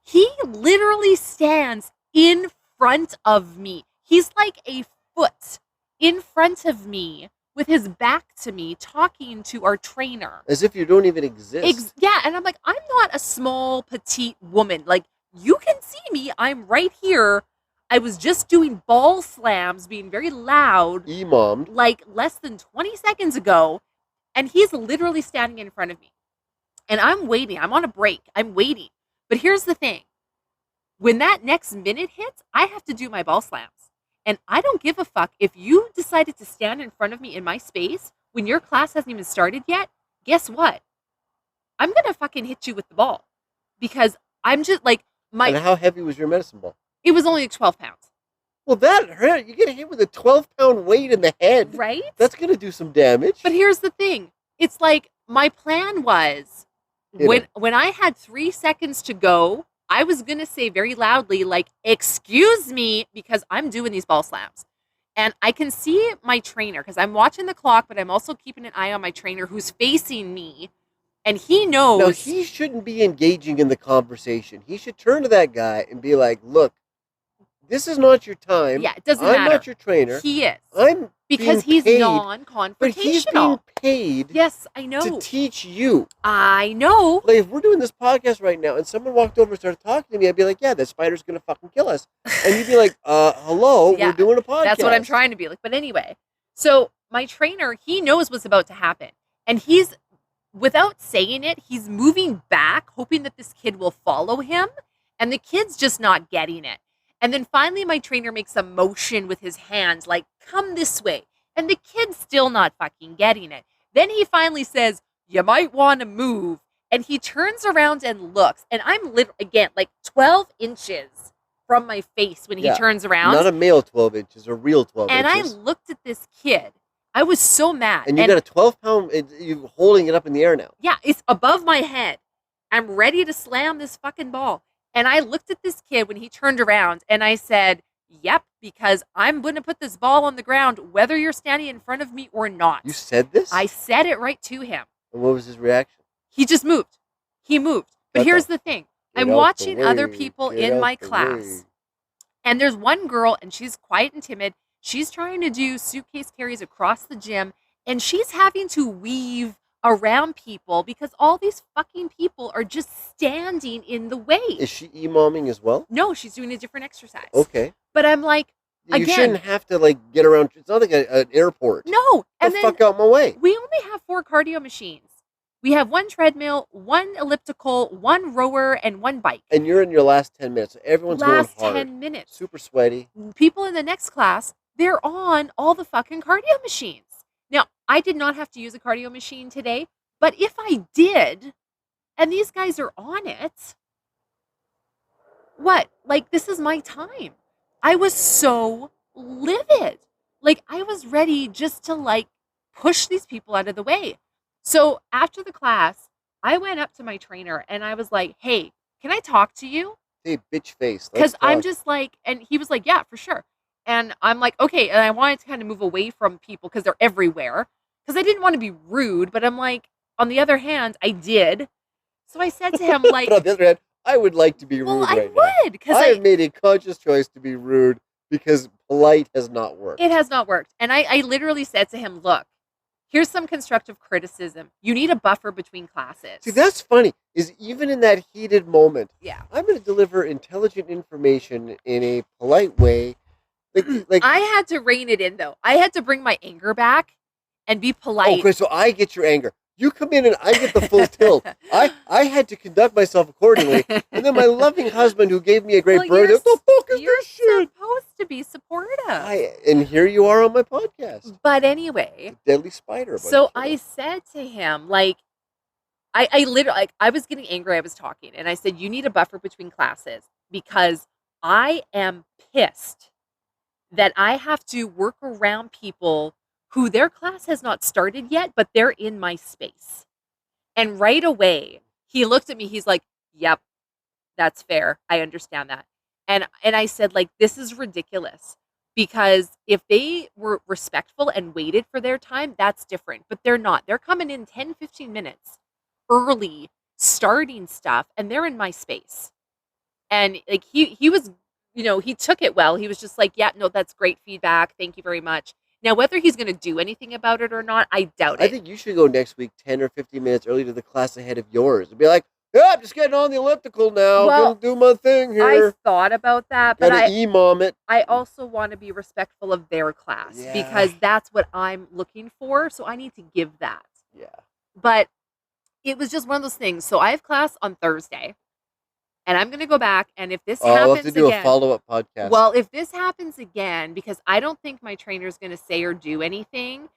he literally stands in front of me. He's like a foot in front of me with his back to me talking to our trainer. As if you don't even exist. Yeah, and I'm like, I'm not a small, petite woman. Like, you can see me. I'm right here. I was just doing ball slams, being very loud. EMOM'd. Like, less than 20 seconds ago. And he's literally standing in front of me. And I'm waiting. I'm on a break. I'm waiting. But here's the thing. When that next minute hits, I have to do my ball slams. And I don't give a fuck if you decided to stand in front of me in my space when your class hasn't even started yet. Guess what? I'm going to fucking hit you with the ball. Because I'm just like... And how heavy was your medicine ball? It was only like 12 pounds. Well, that hurt. You get hit with a 12-pound weight in the head. Right? That's going to do some damage. But here's the thing. It's like my plan was when I had 3 seconds to go, I was going to say very loudly, like, excuse me, because I'm doing these ball slams. And I can see my trainer because I'm watching the clock, but I'm also keeping an eye on my trainer who's facing me. And he knows. No, he shouldn't be engaging in the conversation. He should turn to that guy and be like, look, this is not your time. Yeah, it doesn't matter. I'm not your trainer. He is. Because he's paid, non-confrontational. But he's being paid. Yes, I know. To teach you. I know. Like, if we're doing this podcast right now and someone walked over and started talking to me, I'd be like, yeah, that spider's going to fucking kill us. And you'd be like, hello, yeah, we're doing a podcast. That's what I'm trying to be like. But anyway, so my trainer, he knows what's about to happen. And he's, without saying it, he's moving back, hoping that this kid will follow him. And the kid's just not getting it. And then finally my trainer makes a motion with his hands, like, come this way. And the kid's still not fucking getting it. Then he finally says, you might want to move. And he turns around and looks. And I'm again, like 12 inches from my face when he turns around. Not a male 12 inches, a real 12 inches. And I looked at this kid. I was so mad. And you got a 12-pound, you're holding it up in the air now. Yeah, it's above my head. I'm ready to slam this fucking ball. And I looked at this kid when he turned around and I said, yep, because I'm going to put this ball on the ground whether you're standing in front of me or not. You said this? I said it right to him. And what was his reaction? He just moved. He moved. But here's the thing. I'm watching other people in my class. And there's one girl, and she's quiet and timid. She's trying to do suitcase carries across the gym, and she's having to weave around people because all these fucking people are just standing in the way. Is she e-momming as well? No, she's doing a different exercise. Okay. But I'm like, you shouldn't have to like get around. It's not like an airport. No. Get the fuck out my way. We only have 4 cardio machines. We have 1 treadmill, 1 elliptical, 1 rower, and 1 bike. And you're in your last 10 minutes. Everyone's going hard. Last 10 minutes. Super sweaty. People in the next class, they're on all the fucking cardio machines. Now, I did not have to use a cardio machine today, but if I did, and these guys are on it, what? Like, this is my time. I was so livid. Like, I was ready just to, like, push these people out of the way. So after the class, I went up to my trainer and I was like, hey, can I talk to you? Hey, bitch face. Because I'm just like, and he was like, yeah, for sure. And I'm like, okay. And I wanted to kind of move away from people because they're everywhere. Because I didn't want to be rude. But I'm like, on the other hand, I did. So I said to him, like. But on the other hand, I would like to be rude right now. I would. Because I have made a conscious choice to be rude because polite has not worked. It has not worked. And I literally said to him, look. Here's some constructive criticism. You need a buffer between classes. See, that's funny. Is even in that heated moment, yeah, I'm going to deliver intelligent information in a polite way. Like I had to rein it in, though. I had to bring my anger back and be polite. Okay, so I get your anger. You come in and I get the full tilt. I had to conduct myself accordingly. And then my loving husband who gave me a great birthday, what the fuck is this shit? You're supposed to be supportive. And here you are on my podcast. But anyway. The deadly spider. So I said to him, like, I literally, like, I was getting angry. I was talking. And I said, you need a buffer between classes because I am pissed that I have to work around people who their class has not started yet, but they're in my space. And right away, he looked at me. He's like, yep, that's fair. I understand that. And I said, like, this is ridiculous because if they were respectful and waited for their time, that's different. But they're not. They're coming in 10, 15 minutes early, starting stuff, and they're in my space. And like he was, you know, he took it well. He was just like, yeah, no, that's great feedback. Thank you very much. Now, whether he's going to do anything about it or not, I doubt it. I think you should go next week 10 or 15 minutes early to the class ahead of yours and be like, yeah, I'm just getting on the elliptical now. Well, gonna do my thing here. I thought about that, but Gotta e-mom it. I also want to be respectful of their class because that's what I'm looking for. So I need to give that. Yeah. But it was just one of those things. So I have class on Thursday. And I'm going to go back, and if this happens again... I'll have to do a follow-up podcast. Well, if this happens again, because I don't think my trainer's going to say or do anything,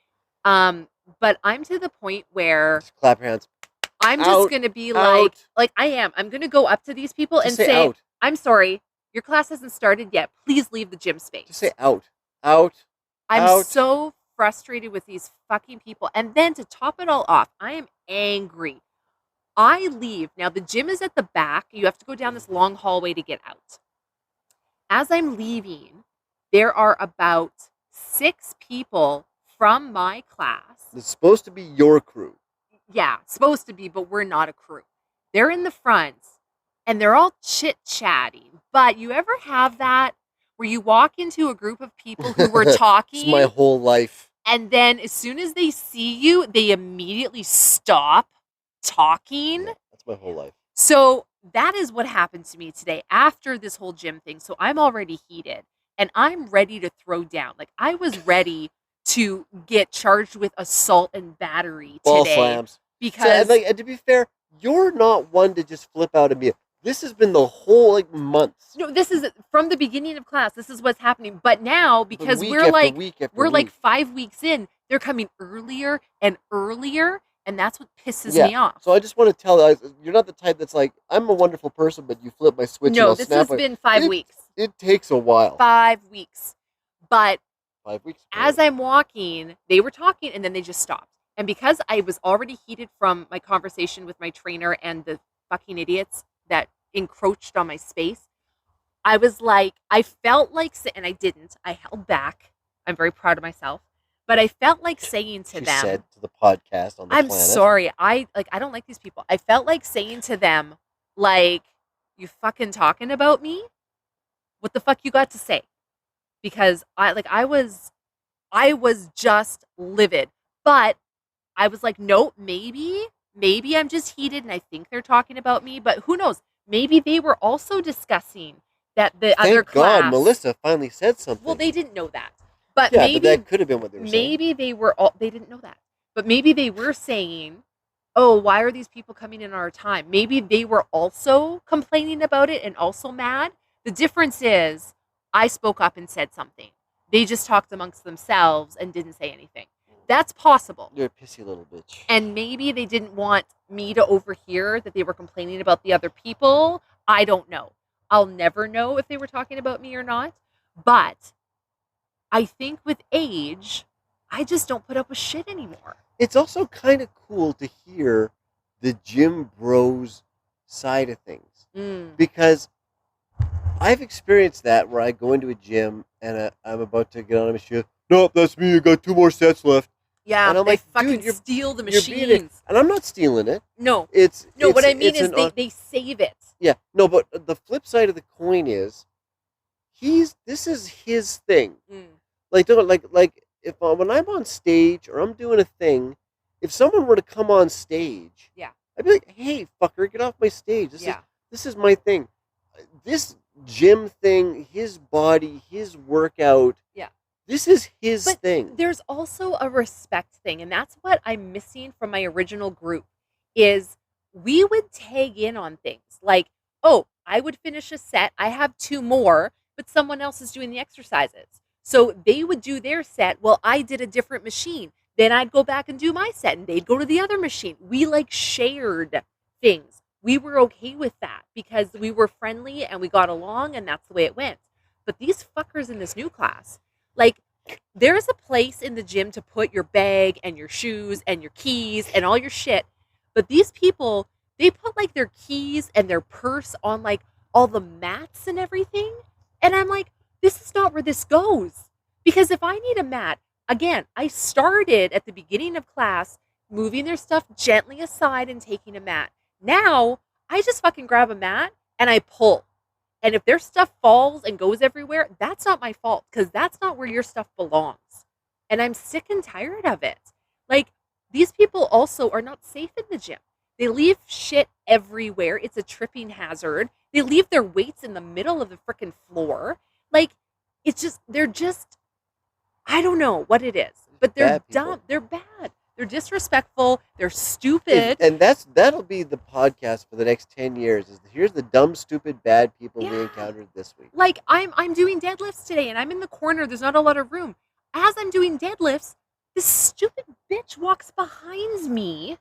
but I'm to the point where... Just clap your hands. I'm just going to be like I am. I'm going to go up to these people and say, out. I'm sorry, your class hasn't started yet. Please leave the gym space. Just say out. Out. I'm so frustrated with these fucking people. And then to top it all off, I am angry. I leave. Now, the gym is at the back. You have to go down this long hallway to get out. As I'm leaving, there are about 6 people from my class. It's supposed to be your crew. Yeah, supposed to be, but we're not a crew. They're in the front, and they're all chit-chatting. But you ever have that where you walk into a group of people who were talking? It's my whole life. And then as soon as they see you, they immediately stop talking. Yeah, that's my whole life. So that is what happened to me today after this whole gym thing. So I'm already heated and I'm ready to throw down. Like I was ready to get charged with assault and battery Ball today. slams. Because so, and to be fair, you're not one to just flip out and be. This has been the whole months. No, this is from the beginning of class. This is what's happening. But now because we're like 5 weeks in, they're coming earlier and earlier. And that's what pisses me off. So I just want to tell you, you're not the type that's like, I'm a wonderful person, but you flip my switch and I'll snap. No, this has been 5 weeks. It takes a while. 5 weeks. But 5 weeks. As I'm walking, they were talking and then they just stopped. And because I was already heated from my conversation with my trainer and the fucking idiots that encroached on my space, I was like, I felt like, and I didn't. I held back. I'm very proud of myself. But I felt like saying to them, said to the podcast on the I'm planet. sorry. I don't like these people. I felt like saying to them, like, you fucking talking about me? What the fuck you got to say? Because I was just livid. But I was like, no, maybe I'm just heated and I think they're talking about me, but who knows? Maybe they were also discussing that the other Thank class. God Melissa finally said something. Well, they didn't know that. But yeah, maybe but that could have been what they were saying. maybe they didn't know that. But maybe they were saying, "Oh, why are these people coming in our time?" Maybe they were also complaining about it and also mad. The difference is I spoke up and said something. They just talked amongst themselves and didn't say anything. That's possible. You're a pissy little bitch. And maybe they didn't want me to overhear that they were complaining about the other people. I don't know. I'll never know if they were talking about me or not. But I think with age, I just don't put up with shit anymore. It's also kind of cool to hear the gym bros side of things. Because I've experienced that where I go into a gym and I'm about to get on a machine. Nope, that's me. I got 2 more sets left. Yeah, and I'm they like, fucking dude, steal the machines. And I'm not stealing it. No. It's what I mean is they save it. Yeah. No, but the flip side of the coin is this is his thing. Like if when I'm on stage or I'm doing a thing, if someone were to come on stage, yeah, I'd be like, "Hey, fucker, get off my stage. This is my thing. This gym thing, his body, his workout. Yeah. This is his thing." There's also a respect thing, and that's what I'm missing from my original group is we would tag in on things. Like, oh, I would finish a set, I have 2 more, but someone else is doing the exercises. So they would do their set, well, I did a different machine. Then I'd go back and do my set, and they'd go to the other machine. We shared things. We were okay with that because we were friendly and we got along, and that's the way it went. But these fuckers in this new class, there's a place in the gym to put your bag and your shoes and your keys and all your shit. But these people, they put their keys and their purse on all the mats and everything. And I'm like, this is not where this goes. Because if I need a mat, again, I started at the beginning of class moving their stuff gently aside and taking a mat. Now, I just fucking grab a mat and I pull. And if their stuff falls and goes everywhere, that's not my fault because that's not where your stuff belongs. And I'm sick and tired of it. These people also are not safe in the gym. They leave shit everywhere. It's a tripping hazard. They leave their weights in the middle of the freaking floor. They're just, I don't know what it is, but they're dumb. They're bad. They're disrespectful. They're stupid. And that'll be the podcast for the next 10 years. Here's the dumb, stupid, bad people we encountered this week. I'm doing deadlifts today, and I'm in the corner. There's not a lot of room. As I'm doing deadlifts, this stupid bitch walks behind me,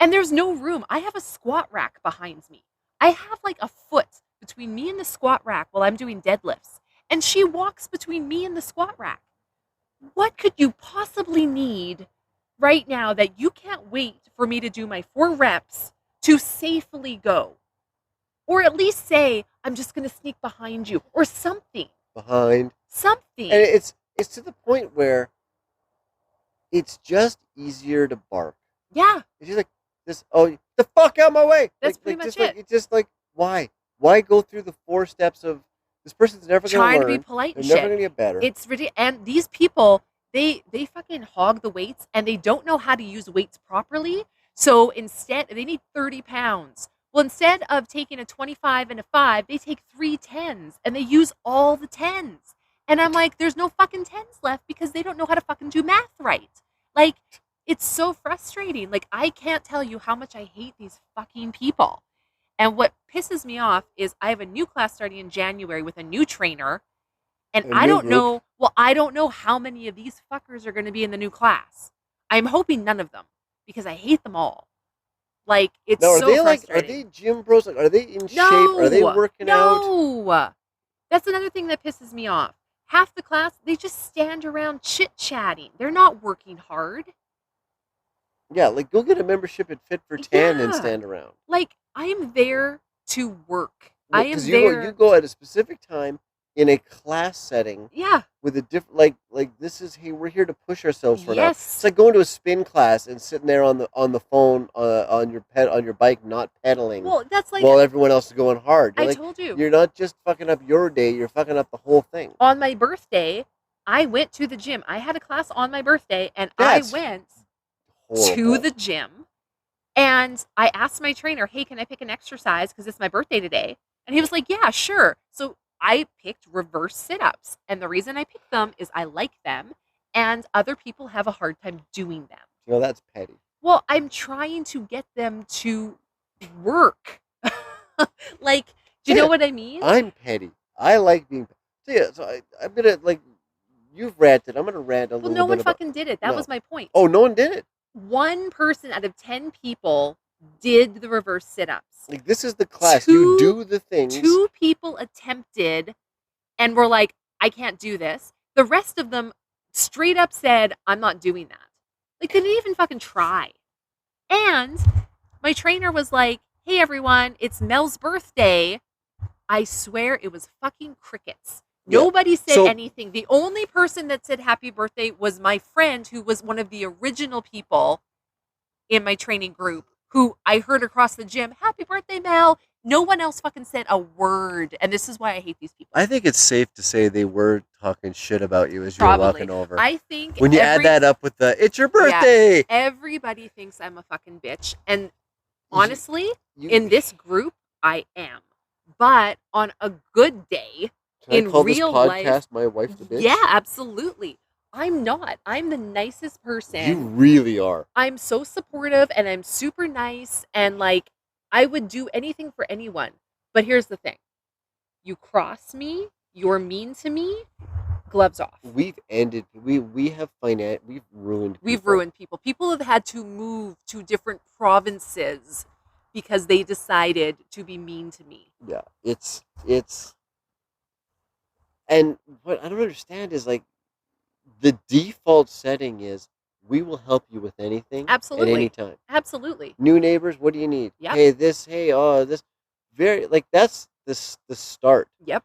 and there's no room. I have a squat rack behind me. I have a foot between me and the squat rack while I'm doing deadlifts, and she walks between me and the squat rack. What could you possibly need right now that you can't wait for me to do my 4 reps to safely go? Or at least say, I'm just going to sneak behind you or something. Something. And it's to the point where it's just easier to bark. Yeah. It's just this, oh, the fuck out of my way. That's pretty much it. It's just why? Why go through the 4 steps of this person's never going to learn. Trying to be polite and shit. They're never going to get better. It's ridiculous. And these people, they fucking hog the weights and they don't know how to use weights properly. So instead, they need 30 pounds. Well, instead of taking a 25 and a 5, they take 3 10s and they use all the 10s. And I'm like, there's no fucking 10s left because they don't know how to fucking do math right. It's so frustrating. I can't tell you how much I hate these fucking people. And what pisses me off is I have a new class starting in January with a new trainer. And I don't know, I don't know how many of these fuckers are going to be in the new class. I'm hoping none of them because I hate them all. It's so frustrating. Are they gym bros? Are they in shape? Are they working out? No. That's another thing that pisses me off. Half the class, they just stand around chit-chatting. They're not working hard. Yeah, go get a membership at Fit for 10 and stand around. I am there to work. You go at a specific time in a class setting. Yeah. with a different like this is, hey, we're here to push ourselves for now. Yes. It's like going to a spin class and sitting there on the phone on your bike, not pedaling Well, that's like while everyone else is going hard. You're I like, told you. you're not just fucking up your day, you're fucking up the whole thing. On my birthday, I went to the gym. I had a class on my birthday, and That's I went horrible. to the gym, and I asked my trainer, "Hey, can I pick an exercise because it's my birthday today?" And he was like, "Yeah, sure." So I picked reverse sit-ups, and the reason I picked them is I like them, and other people have a hard time doing them. You know, that's petty. Well, I'm trying to get them to work. Like, do you know what I mean? I'm petty. I like being petty. So I'm gonna, like, you've ranted. I'm gonna rant a Well, little no bit one about. fucking did it. That No. was my point. Oh, no one did it. One person out of 10 people did the reverse sit-ups. Like, this is the class. You Two- do the things. 2 people attempted and were like, I can't do this. The rest of them straight up said, I'm not doing that. Like, they didn't even fucking try. And my trainer was like, hey, everyone, it's Mel's birthday. I swear it was fucking crickets. Yeah. Nobody said So- anything. The only person that said happy birthday was my friend, who was one of the original people in my training group, who I heard across the gym, happy birthday, Mel. No one else fucking said a word. And this is why I hate these people. I think it's safe to say they were talking shit about you as you were Probably. walking over. I think when you add that up with the, it's your birthday. everybody thinks I'm a fucking bitch. And honestly, You- in this group, I am. But on a good day, Can I in call real this life- podcast my wife the bitch? yeah, absolutely. I'm not. I'm the nicest person. You really are. I'm so supportive and I'm super nice and like I would do anything for anyone. But here's the thing. You cross me, you're mean to me, gloves off. We've ended. We have we've ruined. We've people. ruined people. People have had to move to different provinces because they decided to be mean to me. Yeah, it's. And what I don't understand is, like, the default setting is we will help you with anything Absolutely. at any time. Absolutely. New neighbors, what do you need? Yep. Hey, this. Hey, this. Very, like, that's the start. Yep.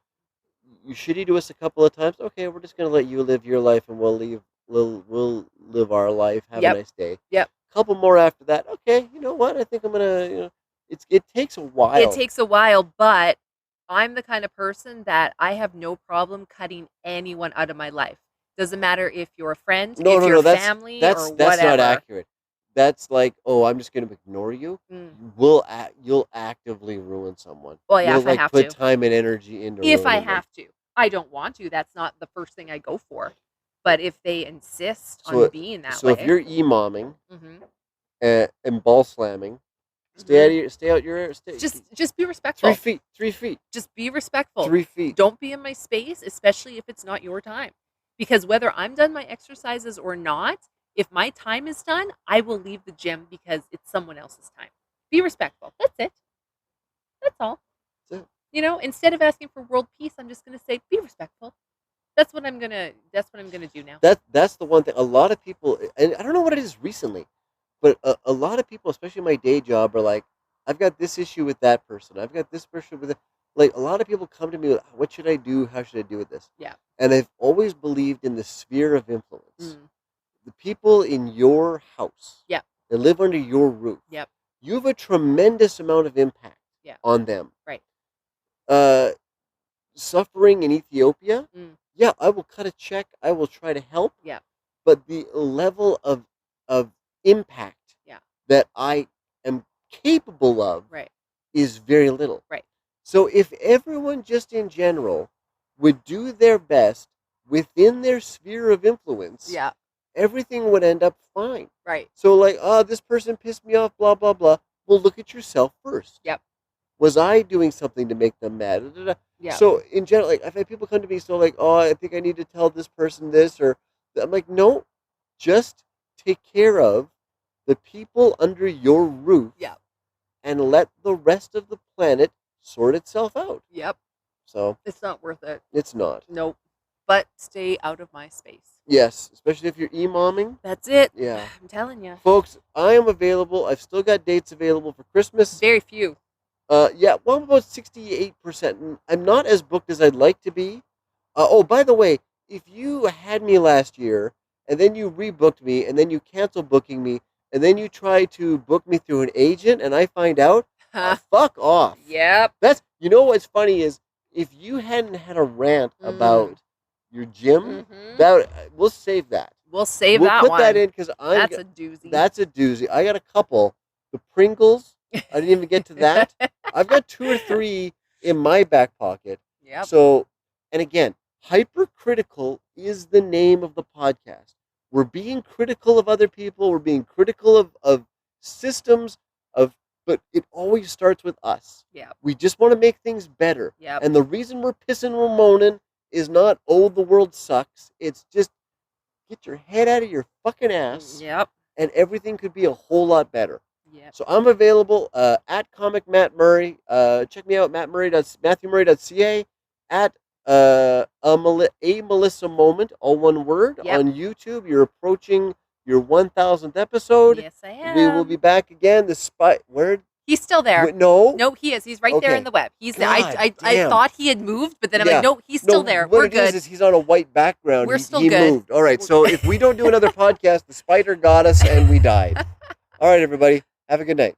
You shitty to us a couple of times. Okay, we're just gonna let you live your life, and we'll live our life. Have Yep. a nice day. Yep. Couple more after that. Okay, you know what? I think I'm gonna. It takes a while. It takes a while, but I'm the kind of person that I have no problem cutting anyone out of my life. Doesn't matter if you're a friend, if you're family, that's or whatever. not accurate. That's like, oh, I'm just gonna ignore you. You'll actively ruin someone. Well, yeah, You'll, if I like, have put to. time and energy into. If I ruining them. have to. I don't want to. That's not the first thing I go for. But if they insist So- on being that So way. if you're e-momming Mhm. and ball slamming, stay out your. Just be respectful. 3 feet. 3 feet. Just be respectful. 3 feet. Don't be in my space, especially if it's not your time. Because whether I'm done my exercises or not, if my time is done, I will leave the gym because it's someone else's time. Be respectful. That's it. That's all. That's it. You know, instead of asking for world peace, I'm just going to say be respectful. That's what I'm going to do now. That's the one thing. A lot of people, and I don't know what it is recently, but a lot of people, especially my day job, are like, I've got this issue with that person. I've got this person with it. Like, a lot of people come to me with, what should I do? How should I do with this? Yeah. And I've always believed in the sphere of influence. Mm. The people in your house. Yep. That live under your roof. Yep. You have a tremendous amount of impact. Yeah. On them. Right. Suffering in Ethiopia. Mm. Yeah, I will cut a check. I will try to help. Yeah. But the level of impact that I am capable of Right. is very little. Right. So if everyone just in general would do their best within their sphere of influence, Yeah. everything would end up fine. Right. So, like, this person pissed me off, blah, blah, blah. Well, look at yourself first. Yep. Was I doing something to make them mad? Da, da, da. Yeah. So, in general, like, I've had people come to me, so, like, oh, I think I need to tell this person this, or I'm like, no, just take care of the people under your roof. Yeah. And let the rest of the planet sort itself out. Yep. So, It's not worth it. it's not. Nope. But stay out of my space. Yes, especially if you're e-momming. That's it. Yeah. I'm telling you. Folks, I am available. I've still got dates available for Christmas. Very few. Yeah, well, about 68%. I'm not as booked as I'd like to be. Oh, by the way, if you had me last year and then you rebooked me and then you cancel booking me and then you try to book me through an agent and I find out, fuck off. Yep. That's, you know what's funny is if you hadn't had a rant about your gym, that we'll save that. We'll save We'll that put one. that in because That's a doozy. That's a doozy. I got a couple. The Pringles. I didn't even get to that. I've got 2 or 3 in my back pocket. Yep. So, and again, Hypercritical is the name of the podcast. We're being critical of other people. We're being critical of systems, but it always starts with us. Yep. We just want to make things better. Yep. And the reason we're pissing, we're moaning is not, oh, the world sucks. It's just get your head out of your fucking ass. Yep. And everything could be a whole lot better. Yep. So I'm available at Comic Matt Murray. Check me out, MatthewMurray.ca, at a Melissa Moment, all one word, on YouTube. You're approaching your 1,000th episode. Yes, I am. We will be back again. Where? He's still there. No, he is. He's right there in the web. He's there. I damn. thought he had moved, but then I'm like, no, he's still there. We're good. Is he's on a white background. We're still he good. Moved. All right. So if we don't do another podcast, the spider got us and we died. All right, everybody. Have a good night.